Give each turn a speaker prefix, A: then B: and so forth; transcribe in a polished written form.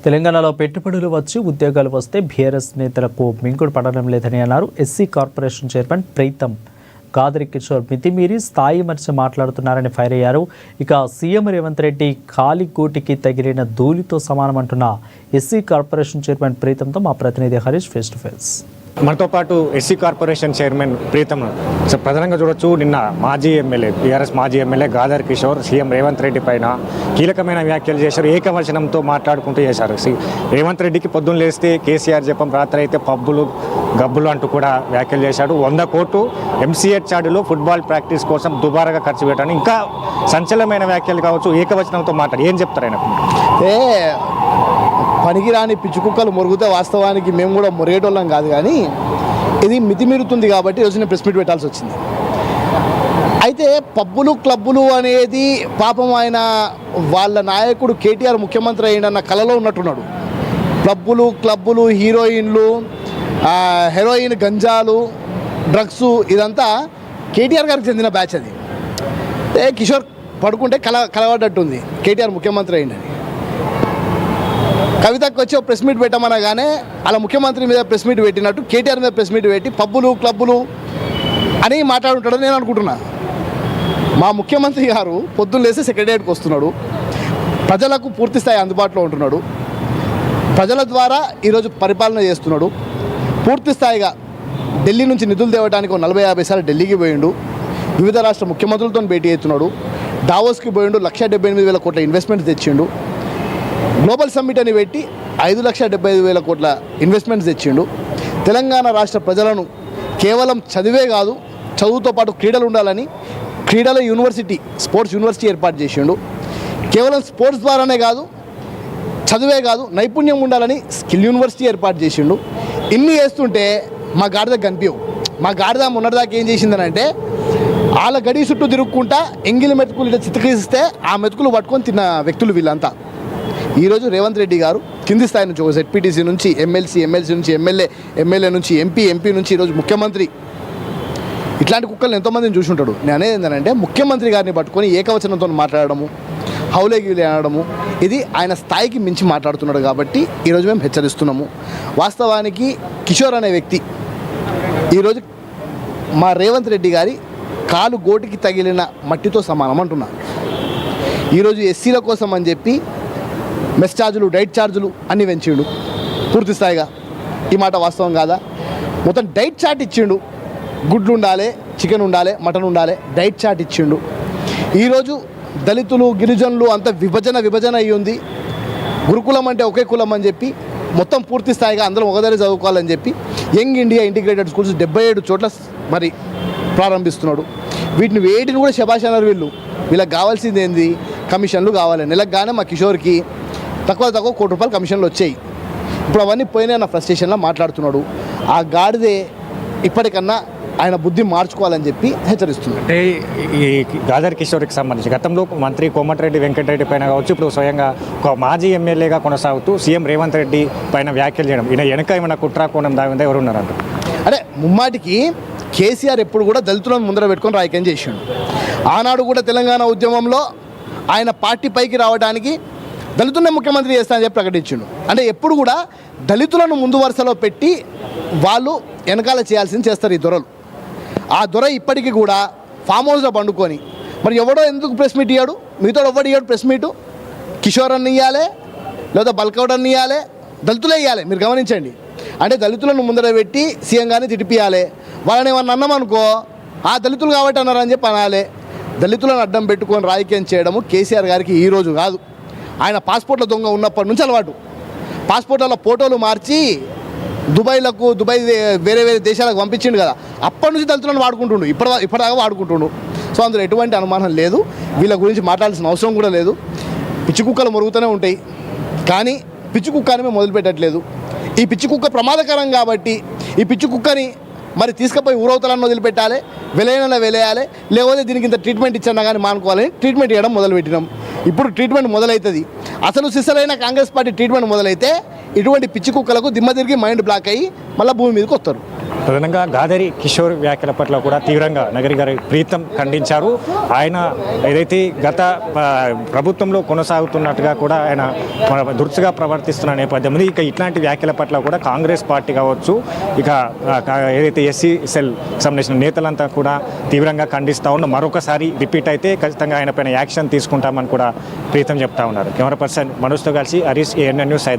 A: తెలంగాణలో పెట్టుబడులు వచ్చి ఉద్యోగాలు వస్తే బీఆర్ఎస్ నేతలకు మింగుడు పడడం లేదని అన్నారు SC corporation chairman Preetham. Gadari Kishore మితిమీరి స్థాయి మరిచి మాట్లాడుతున్నారని ఫైర్ అయ్యారు. ఇక సీఎం రేవంత్ రెడ్డి కాలిగూటికి తగిలిన ధూళితో సమానమంటున్న ఎస్సీ కార్పొరేషన్ చైర్మన్ ప్రీతంతో మా ప్రతినిధి హరీష్ ఫేస్ టు ఫేస్.
B: మనతో పాటు ఎస్సీ కార్పొరేషన్ చైర్మన్ ప్రీతం ప్రధానంగా చూడొచ్చు. నిన్న మాజీ ఎమ్మెల్యే బీఆర్ఎస్ మాజీ ఎమ్మెల్యే గాదర్ కిషోర్ సీఎం రేవంత్ రెడ్డి పైన కీలకమైన వ్యాఖ్యలు చేశారు. ఏకవచనంతో మాట్లాడుకుంటూ చేశారు. రేవంత్ రెడ్డికి పొద్దున్న లేస్తే కేసీఆర్ చెప్పం, రాత్రి అయితే పబ్బులు గబ్బులు అంటూ కూడా వ్యాఖ్యలు చేశాడు. 100 కోట్లు ఎంసీఏ చార్డులో ఫుట్బాల్ ప్రాక్టీస్ కోసం దుబారాగా ఖర్చు పెట్టాను. ఇంకా సంచలనమైన వ్యాఖ్యలు కావచ్చు. ఏకవచనంతో మాట్లాడి ఏం చెప్తారు ఆయన?
C: పనికిరాని పిచ్చుకుక్కలు మురుగుతే వాస్తవానికి మేము కూడా మురిగేటోళ్ళం కాదు, కానీ ఇది మితిమీరుతుంది కాబట్టి ఈరోజు నేను ప్రెస్ మీట్ పెట్టాల్సి వచ్చింది. అయితే పబ్బులు క్లబ్బులు అనేది పాపం ఆయన వాళ్ళ నాయకుడు కేటీఆర్ ముఖ్యమంత్రి అయిన కలలో ఉన్నట్టున్నాడు. పబ్బులు క్లబ్బులు, హీరోయిన్లు, హెరోయిన్, గంజాలు, డ్రగ్స్ ఇదంతా కేటీఆర్ గారికి చెందిన బ్యాచ్. అది కిషోర్ పడుకుంటే కలవడ్డట్టుంది కేటీఆర్ ముఖ్యమంత్రి అయిందని. కవితకు వచ్చి ఒక ప్రెస్ మీట్ పెట్టమనగానే అలా ముఖ్యమంత్రి మీద ప్రెస్ మీట్ పెట్టినట్టు కేటీఆర్ మీద ప్రెస్ మీట్ పెట్టి పబ్బులు క్లబ్బులు అని మాట్లాడుంటాడని నేను అనుకుంటున్నా. మా ముఖ్యమంత్రి గారు పొద్దున్న లేసి సెక్రటేరియట్కి వస్తున్నాడు, ప్రజలకు పూర్తి స్థాయి అందుబాటులో ఉంటున్నాడు, ప్రజల ద్వారా ఈరోజు పరిపాలన చేస్తున్నాడు. పూర్తి స్థాయిగా ఢిల్లీ నుంచి నిధులు తేవడానికి 40-50 సార్లు ఢిల్లీకి పోయిండు. వివిధ రాష్ట్ర ముఖ్యమంత్రులతో భేటీ అవుతున్నాడు. డావోస్కి పోయిండు, 1,78,000 కోట్ల ఇన్వెస్ట్మెంట్ తెచ్చిండు. గ్లోబల్ సమ్మిట్ అని పెట్టి 5,75,000 కోట్ల ఇన్వెస్ట్మెంట్స్ తెచ్చిండు. తెలంగాణ రాష్ట్ర ప్రజలను కేవలం చదివే కాదు, చదువుతో పాటు క్రీడలు ఉండాలని క్రీడల యూనివర్సిటీ, స్పోర్ట్స్ యూనివర్సిటీ ఏర్పాటు చేసిండు. కేవలం స్పోర్ట్స్ ద్వారానే కాదు, చదువే కాదు, నైపుణ్యం ఉండాలని స్కిల్ యూనివర్సిటీ ఏర్పాటు చేసిండు. ఇన్ని చేస్తుంటే మా గాడిద కనిపించవు. మా గాడిద మొన్నటిదాకా ఏం చేసిందని అంటే వాళ్ళ గడి చుట్టూ తిరుక్కుంటా ఎంగిలి మెతుకులు ఇలా చితకరిస్తే ఆ మెతుకులు పట్టుకొని తిన్న వ్యక్తులు వీళ్ళంతా. ఈరోజు రేవంత్ రెడ్డి గారు కింది స్థాయి నుంచి ఒక ZPTC నుంచి ఎమ్మెల్సీ నుంచి ఎమ్మెల్యే నుంచి ఎంపీ నుంచి ఈరోజు ముఖ్యమంత్రి, ఇట్లాంటి కుక్కలను ఎంతోమందిని చూసుంటాడు. నేను అనేది ఏంటంటే ముఖ్యమంత్రి గారిని పట్టుకొని ఏకవచనంతో మాట్లాడడము, హౌలేగిలే అనడము, ఇది ఆయన స్థాయికి మించి మాట్లాడుతున్నాడు. కాబట్టి ఈరోజు మేము హెచ్చరిస్తున్నాము. వాస్తవానికి కిషోర్ అనే వ్యక్తి ఈరోజు మా రేవంత్ రెడ్డి గారి కాలు గోటికి తగిలిన మట్టితో సమానం అంటున్నారు. ఈరోజు ఎస్సీల కోసం అని చెప్పి మెస్ ఛార్జులు, డైట్ ఛార్జులు అన్నీ పెంచిండు పూర్తి స్థాయిగా. ఈ మాట వాస్తవం కాదా? మొత్తం డైట్ చార్ట్ ఇచ్చిండు. గుడ్లు ఉండాలి, చికెన్ ఉండాలి, మటన్ ఉండాలి, డైట్ చార్ట్ ఇచ్చిండు. ఈరోజు దళితులు, గిరిజనులు అంత విభజన అయ్యి ఉంది. గురుకులం అంటే ఒకే కులం అని చెప్పి మొత్తం పూర్తి స్థాయిగా అందరం ఒకదారి చదువుకోవాలని చెప్పి యంగ్ ఇండియా ఇంటిగ్రేటెడ్ స్కూల్స్ 77 చోట్ల మరి ప్రారంభిస్తున్నాడు. వీటిని వేటిని కూడా శభాష్ అన్నారు. వీళ్ళకి కావాల్సింది ఏంది? కమిషన్లు కావాలి. నెలకు కానీ మా కిషోర్కి తక్కువ 1 కోటి రూపాయలు కమిషన్లు వచ్చాయి. ఇప్పుడు అవన్నీ పోయినా నా ఫ్రస్ట్రేషన్లో మాట్లాడుతున్నాడు. ఆ గాడిదే ఇప్పటికన్నా ఆయన బుద్ధి మార్చుకోవాలని చెప్పి హెచ్చరిస్తున్నాడు.
B: అంటే ఈ గాదర్ కిషోర్కి సంబంధించి గతంలో మంత్రి కోమటిరెడ్డి వెంకటరెడ్డి పైన కావచ్చు, ఇప్పుడు స్వయంగా ఒక మాజీ ఎమ్మెల్యేగా కొనసాగుతూ సీఎం రేవంత్ రెడ్డి పైన వ్యాఖ్యలు చేయడం, ఈయన వెనక ఏమైనా కుట్రా కోణం దాగిందా? ఎవరున్నారంట?
C: అరే ముమ్మాటికి కేసీఆర్ ఎప్పుడు కూడా దళితులను ముందర పెట్టుకొని రాజకీయం చేసిండు. ఆనాడు కూడా తెలంగాణ ఉద్యమంలో ఆయన పార్టీ పైకి రావడానికి దళితులనే ముఖ్యమంత్రి చేస్తానని చెప్పి ప్రకటించిండు. అంటే ఎప్పుడు కూడా దళితులను ముందు వరుసలో పెట్టి వాళ్ళు వెనకాల చేయాల్సింది చేస్తారు ఈ దొరలు. ఆ దొర ఇప్పటికీ కూడా ఫామ్ హౌస్లో పండుకొని మరి ఎవడో ఎందుకు ప్రెస్ మీట్ ఇయ్యాడు? మీతో ఎవడు ఇయ్యాడు ప్రెస్ మీటు? కిషోర్ అన్ని ఇవ్వాలి, లేదా బల్కౌడ్ అన్ని ఇవ్వాలి, దళితులే ఇవ్వాలి. మీరు గమనించండి. అంటే దళితులను ముందర పెట్టి సీఎం గారిని తిడిపియాలి. వాళ్ళని ఏమన్నా అన్నామనుకో, ఆ దళితులు కాబట్టి అన్నారని చెప్పి అనాలి. దళితులను అడ్డం పెట్టుకొని రాజకీయం చేయడము కేసీఆర్ గారికి ఈరోజు కాదు. ఆయన పాస్పోర్ట్ల దొంగ ఉన్నప్పటి నుంచి అలవాటు. పాస్పోర్ట్ల ఫోటోలు మార్చి దుబాయ్ వేరే దేశాలకు పంపించిండు కదా, అప్పటి నుంచి దళితులను వాడుకుంటుండు. ఇప్పటిదాకా వాడుకుంటుండు. సో అందులో ఎటువంటి అనుమానం లేదు. వీళ్ళ గురించి మాట్లాడాల్సిన అవసరం కూడా లేదు. పిచ్చి కుక్కలు మురుగుతూనే ఉంటాయి, కానీ పిచ్చి కుక్క అని మేము మొదలుపెట్టట్లేదు. ఈ పిచ్చి కుక్క ప్రమాదకరం కాబట్టి ఈ పిచ్చి కుక్కని మరి తీసుకుపోయి ఊరవతలన్న వదిలిపెట్టాలి, వెలేయాలి, లేకపోతే దీనికి ఇంత ట్రీట్మెంట్ ఇచ్చినా కానీ మానుకోవాలని ట్రీట్మెంట్ ఇవ్వడం మొదలుపెట్టినాం. ఇప్పుడు ట్రీట్మెంట్ మొదలవుతుంది. అసలు సిసలైన కాంగ్రెస్ పార్టీ ట్రీట్మెంట్ మొదలైతే ఇటువంటి పిచ్చి కుక్కలకు దిమ్మ తిరిగి మైండ్ బ్లాక్ అయ్యి మళ్ళీ భూమి మీదకి వస్తారు.
B: ప్రధానంగా గాదరి కిషోర్ వ్యాఖ్యల పట్ల కూడా తీవ్రంగా నగరి గారి ప్రీతం ఖండించారు. ఆయన ఏదైతే గత ప్రభుత్వంలో కొనసాగుతున్నట్టుగా కూడా ఆయన దురుసుగా ప్రవర్తిస్తున్న నేపథ్యం ఉంది. ఇక ఇట్లాంటి వ్యాఖ్యల పట్ల కూడా కాంగ్రెస్ పార్టీ కావచ్చు, ఇక ఏదైతే ఎస్సీ సెల్ సంబంధించిన నేతలంతా కూడా తీవ్రంగా ఖండిస్తూ ఉన్నారు. మరొకసారి రిపీట్ అయితే ఖచ్చితంగా ఆయన పైన యాక్షన్ తీసుకుంటామని కూడా ప్రీతం చెప్తా ఉన్నారు. కెమెరా పర్సన్ మనోజ్తో కలిసి హరీష్, ANN న్యూస్, హైదరాబాద్.